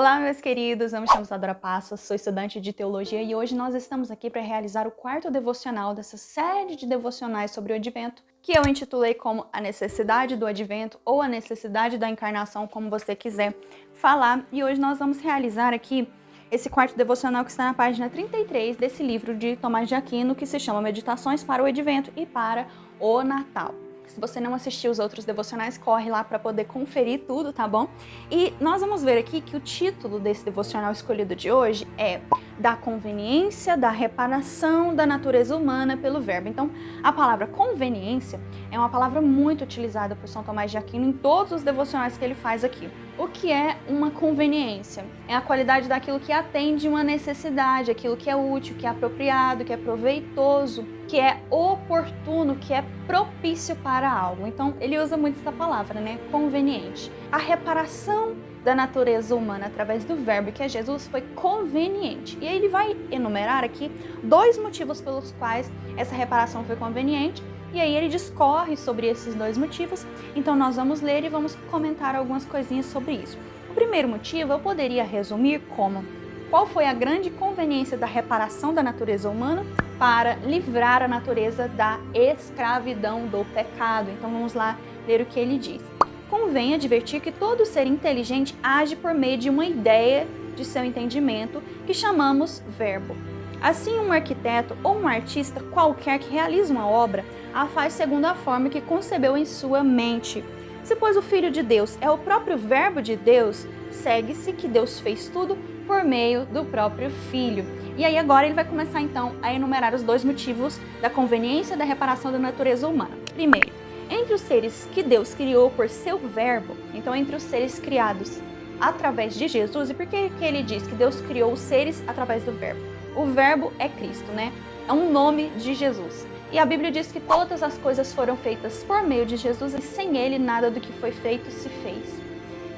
Olá, meus queridos, eu me chamo Isadora Passos, sou estudante de teologia e hoje nós estamos aqui para realizar o quarto devocional dessa série de devocionais sobre o Advento, que eu intitulei como A Necessidade do Advento ou A Necessidade da Encarnação, como você quiser falar. E hoje nós vamos realizar aqui esse quarto devocional que está na página 33 desse livro de Tomás de Aquino, que se chama Meditações para o Advento e para o Natal. Se você não assistiu os outros devocionais, corre lá para poder conferir tudo, tá bom? E nós vamos ver aqui que o título desse devocional escolhido de hoje é Da Conveniência da Reparação da Natureza Humana pelo Verbo. Então, a palavra conveniência é uma palavra muito utilizada por São Tomás de Aquino em todos os devocionais que ele faz aqui. O que é uma conveniência? É a qualidade daquilo que atende uma necessidade, aquilo que é útil, que é apropriado, que é proveitoso, que é oportuno, que é propício para algo. Então, ele usa muito essa palavra, né? Conveniente. A reparação da natureza humana através do verbo, que é Jesus, foi conveniente. E aí ele vai enumerar aqui dois motivos pelos quais essa reparação foi conveniente. E aí ele discorre sobre esses dois motivos. Então nós vamos ler e vamos comentar algumas coisinhas sobre isso. O primeiro motivo eu poderia resumir como: qual foi a grande conveniência da reparação da natureza humana para livrar a natureza da escravidão do pecado? Então vamos lá ler o que ele diz. Convém advertir que todo ser inteligente age por meio de uma ideia de seu entendimento que chamamos verbo. Assim, um arquiteto ou um artista qualquer que realiza uma obra a faz segundo a forma que concebeu em sua mente. Se, pois, o Filho de Deus é o próprio Verbo de Deus, segue-se que Deus fez tudo por meio do próprio Filho. E aí agora ele vai começar então a enumerar os dois motivos da conveniência da reparação da natureza humana. Primeiro, entre os seres que Deus criou por seu Verbo, então entre os seres criados através de Jesus, e por que ele diz que Deus criou os seres através do Verbo? O Verbo é Cristo, né? É um nome de Jesus. E a Bíblia diz que todas as coisas foram feitas por meio de Jesus e sem ele nada do que foi feito se fez.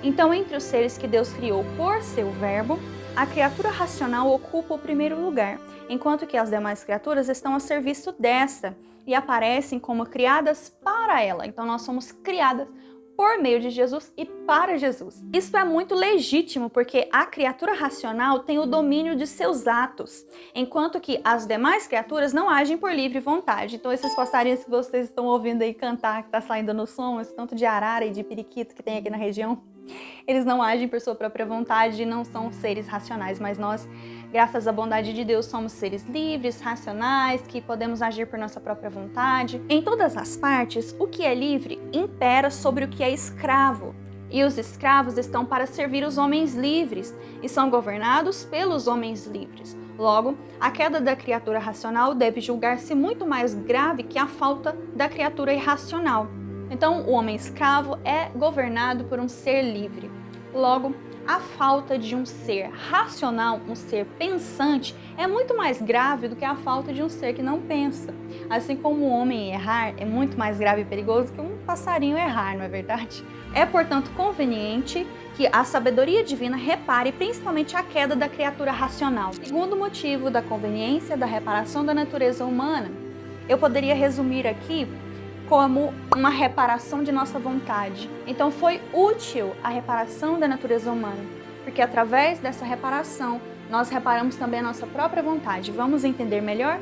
Então, entre os seres que Deus criou por seu Verbo, a criatura racional ocupa o primeiro lugar, enquanto que as demais criaturas estão a serviço dessa e aparecem como criadas para ela. Então, nós somos criadas por meio de Jesus e para Jesus. Isso é muito legítimo, porque a criatura racional tem o domínio de seus atos, enquanto que as demais criaturas não agem por livre vontade. Então esses passarinhos que vocês estão ouvindo aí cantar, que tá saindo no som, esse tanto de arara e de periquito que tem aqui na região, eles não agem por sua própria vontade e não são seres racionais, mas nós, graças à bondade de Deus, somos seres livres, racionais, que podemos agir por nossa própria vontade. Em todas as partes, o que é livre impera sobre o que é escravo. E os escravos estão para servir os homens livres e são governados pelos homens livres. Logo, a queda da criatura racional deve julgar-se muito mais grave que a falta da criatura irracional. Então, o homem escravo é governado por um ser livre. Logo, a falta de um ser racional, um ser pensante, é muito mais grave do que a falta de um ser que não pensa. Assim como o homem errar é muito mais grave e perigoso que um passarinho errar, não é verdade? É, portanto, conveniente que a sabedoria divina repare principalmente a queda da criatura racional. Segundo motivo da conveniência da reparação da natureza humana, eu poderia resumir aqui como uma reparação de nossa vontade. Então foi útil a reparação da natureza humana, porque através dessa reparação nós reparamos também a nossa própria vontade. Vamos entender melhor?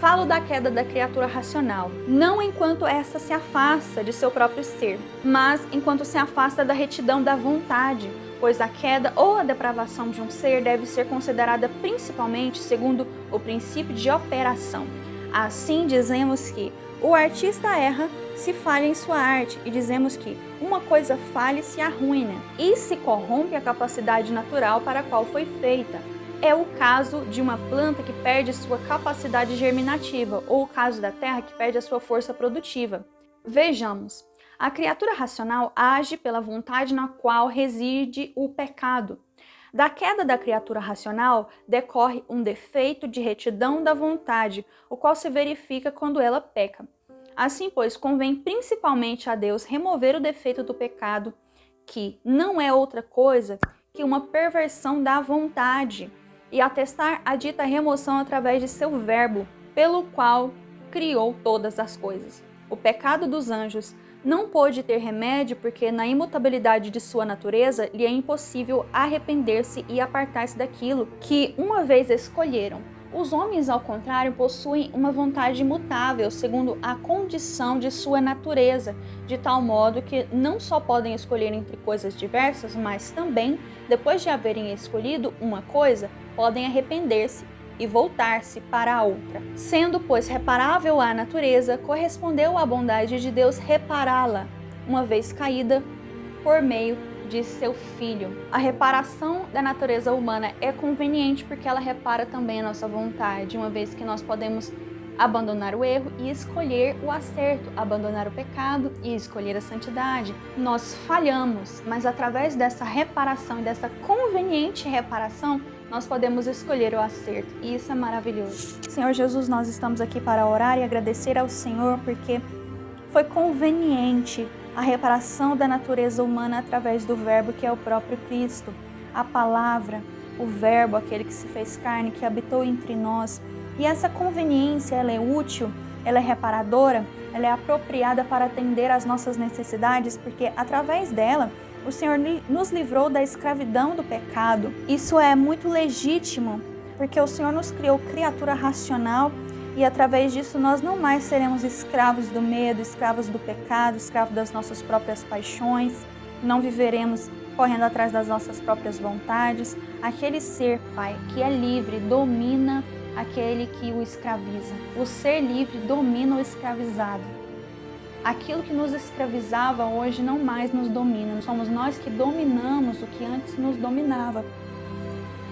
Falo da queda da criatura racional, não enquanto essa se afasta de seu próprio ser, mas enquanto se afasta da retidão da vontade, pois a queda ou a depravação de um ser deve ser considerada principalmente segundo o princípio de operação. Assim dizemos que o artista erra se falha em sua arte e dizemos que uma coisa falha e se arruína e se corrompe a capacidade natural para a qual foi feita. É o caso de uma planta que perde sua capacidade germinativa ou o caso da terra que perde a sua força produtiva. Vejamos, a criatura racional age pela vontade na qual reside o pecado. Da queda da criatura racional decorre um defeito de retidão da vontade, o qual se verifica quando ela peca. Assim, pois, convém principalmente a Deus remover o defeito do pecado, que não é outra coisa que uma perversão da vontade, e atestar a dita remoção através de seu verbo, pelo qual criou todas as coisas. O pecado dos anjos Não pôde ter remédio porque na imutabilidade de sua natureza lhe é impossível arrepender-se e apartar-se daquilo que uma vez escolheram. Os homens, ao contrário, possuem uma vontade imutável, segundo a condição de sua natureza, de tal modo que não só podem escolher entre coisas diversas, mas também, depois de haverem escolhido uma coisa, podem arrepender-se e voltar-se para a outra. Sendo, pois, reparável a natureza, correspondeu à bondade de Deus repará-la, uma vez caída, por meio de seu Filho. A reparação da natureza humana é conveniente porque ela repara também a nossa vontade, uma vez que nós podemos abandonar o erro e escolher o acerto, abandonar o pecado e escolher a santidade. Nós falhamos, mas através dessa reparação e dessa conveniente reparação, nós podemos escolher o acerto, e isso é maravilhoso. Senhor Jesus, nós estamos aqui para orar e agradecer ao Senhor porque foi conveniente a reparação da natureza humana através do Verbo que é o próprio Cristo. A palavra, o Verbo, aquele que se fez carne, que habitou entre nós. E essa conveniência, ela é útil, ela é reparadora, ela é apropriada para atender às nossas necessidades, porque através dela, o Senhor nos livrou da escravidão do pecado. Isso é muito legítimo, porque o Senhor nos criou criatura racional, e através disso nós não mais seremos escravos do medo, escravos do pecado, escravos das nossas próprias paixões, não viveremos correndo atrás das nossas próprias vontades. Aquele ser, Pai, que é livre, domina aquele que o escraviza. O ser livre domina o escravizado. Aquilo que nos escravizava hoje não mais nos domina, somos nós que dominamos o que antes nos dominava.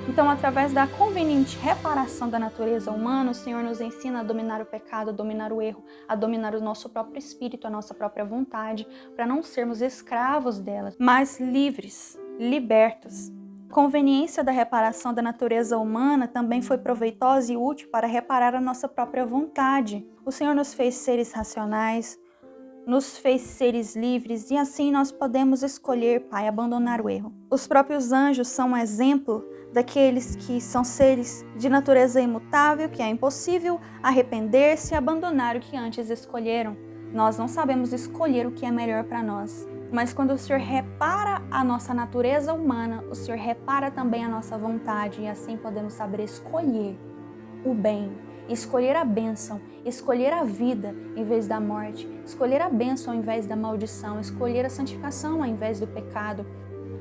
Então, através da conveniente reparação da natureza humana, o Senhor nos ensina a dominar o pecado, a dominar o erro, a dominar o nosso próprio espírito, a nossa própria vontade, para não sermos escravos delas, mas livres, libertos. A conveniência da reparação da natureza humana também foi proveitosa e útil para reparar a nossa própria vontade. O Senhor nos fez seres racionais, nos fez seres livres e assim nós podemos escolher, Pai, abandonar o erro. Os próprios anjos são um exemplo daqueles que são seres de natureza imutável, que é impossível arrepender-se e abandonar o que antes escolheram. Nós não sabemos escolher o que é melhor para nós, mas quando o Senhor repara a nossa natureza humana, o Senhor repara também a nossa vontade e assim podemos saber escolher o bem, escolher a bênção, escolher a vida em vez da morte, escolher a bênção ao invés da maldição, escolher a santificação ao invés do pecado.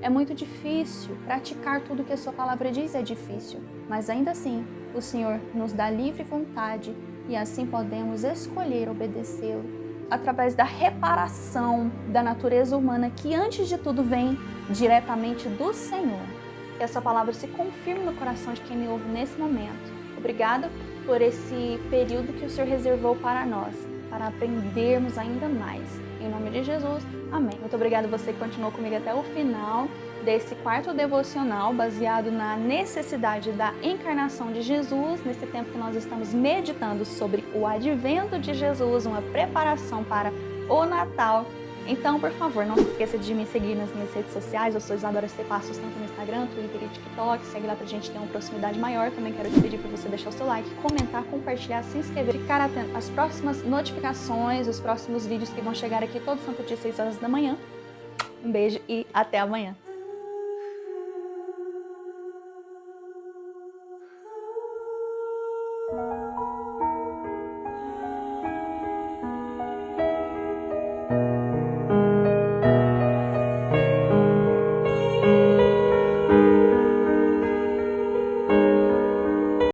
É muito difícil praticar tudo o que a sua palavra diz, é difícil, mas ainda assim o Senhor nos dá livre vontade e assim podemos escolher obedecê-lo através da reparação da natureza humana que antes de tudo vem diretamente do Senhor. Que essa palavra se confirme no coração de quem me ouve nesse momento. Obrigada por esse período que o Senhor reservou para nós, para aprendermos ainda mais. Em nome de Jesus, amém. Muito obrigada a você que continuou comigo até o final desse quarto devocional, baseado na necessidade da encarnação de Jesus, nesse tempo que nós estamos meditando sobre o advento de Jesus, uma preparação para o Natal. Então, por favor, não se esqueça de me seguir nas minhas redes sociais. Eu sou Isadora C. Passos, tanto no Instagram, Twitter e TikTok. Segue lá pra gente ter uma proximidade maior. Também quero te pedir para você deixar o seu like, comentar, compartilhar, se inscrever, ficar atento às próximas notificações, os próximos vídeos que vão chegar aqui todo santo dia, 6 horas da manhã. Um beijo e até amanhã.